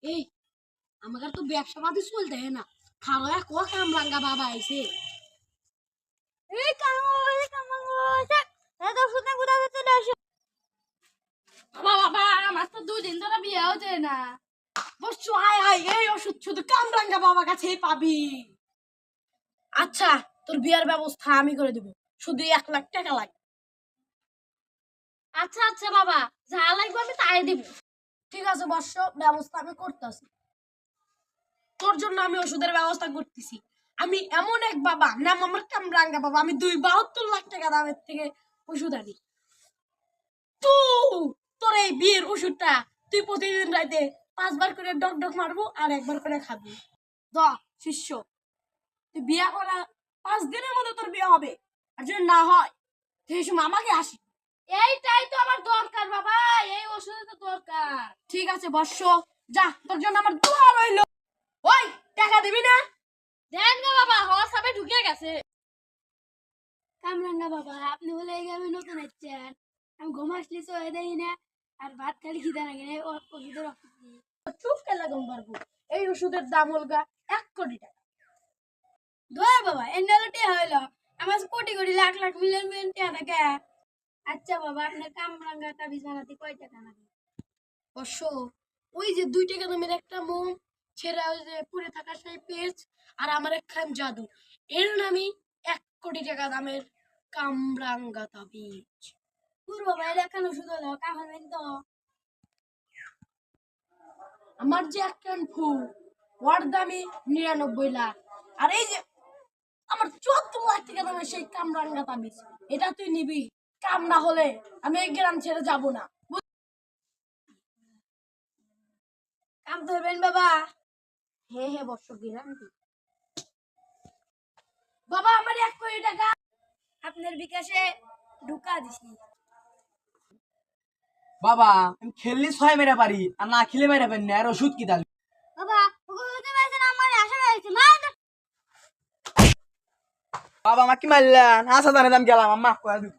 এই আমাকে তো ব্যবসা পাতি চলতে না, খাওয়া ক কামরাঙ্গা বাবা আইছে। এই কামড় এত শুনে কোথাও চলে আসো। বাবা বাবা আমার তো 2 দিন ধরে বিয়ে হচ্ছে না। বসছো আয় আয়, এই ওষুধ শুধু কামরাঙ্গা বাবা কাছেই পাবি। আচ্ছা, তোর বিয়ের ব্যবস্থা আমি করে দেব, শুধু 1 লাখ টাকা লাগে। আচ্ছা আচ্ছা বাবা, যা লাগবে আমি তাই দিব। ঠিক আছে বর্ষ, ব্যবস্থা আমি করতেছি। তোর জন্য আমি ওষুধের ব্যবস্থা করতেছি। আমি এমন এক বাবা, নাম আমার কামরাঙ্গা বাবা, আমি 72 লাখ টাকা দামের থেকে ওষুধ আনি। তোর এই বিয়ের ওষুধটা তুই প্রতিদিন রাইতে 5 বার করে ডক ডক মারবো আর 1 বার করে খাবি। শিষ্য, তুই বিয়া করা 5 দিনের মধ্যে তোর বিয়ে হবে, আর যদি না হয় সেই সময় আমাকে আসি। এইটাই তো আমার দরকার বাবা, এই ওষুধে তো দরকার। ঠিক আছে বর্ষ, যা, তোর জন্য আমার দোয়া রইলো। ওই টাকা দিবি না? দেন না বাবা, হোয়াটসঅ্যাপে ঢুকে গেছে। কামরাঙ্গা বাবা, আপনি বলে এই গ্রামে নতুন এসেছেন, আমি ঘুম আসলে চলে দেই না, আর ভাত খালি খিদে লাগে না, ওষুধের অসুখ নেই। চুপ কেলা গম পারবো। এই ওষুধের দাম হলগা 1 কোটি টাকা। ধর বাবা, এনে হইল আমার কোটি কোটি লাখ লাখ মিলিয়ন মিলিয়ন টাকা থাকে। আচ্ছা বাবা, আপনার কামরাঙ্গা তাবিজ বানাতে কয় টাকা লাগে? বর্ষ, ওই যে 2 টাকা দামের একটা মোম ছেঁড়া, ওই যে পুড়ে থাকা সেই পেজ, আর আমার একখান জাদু, এর নামই 1 কোটি টাকা দামের কামরাঙ্গা তাবিজ। পুরো বাবা, এটা কেন ওষুধ হলো কাহাবেন তো? আমার যে একখান ফু, ওর দামই 99 লাখ। আর এই যে আমার 14 লাখ টাকা দামের সেই কামরাঙ্গা তাবিজ, এটা তুই নিবি। কাম না হলে আমি এই গ্রাম ছেড়ে যাব না। কাম ধরবেন বাবা। হ্যাঁ হ্যাঁ বর্ষ, গ্যারান্টি। বাবা আমার 1 কোটি টাকা আপনার বিকাশে ঢুকা দিছি। বাবা আমি খেললে 6 মেরা পারি, আর না খেলে মেরা পারি না। আর ওষুধ কি তাহলে? বাবা, ওকে পাইছেন, আমার আশা হয়েছে মা। বাবা আমাকে কি মারলেন? আসা জানে আমি গেলাম, আম্মা কয়া দিই।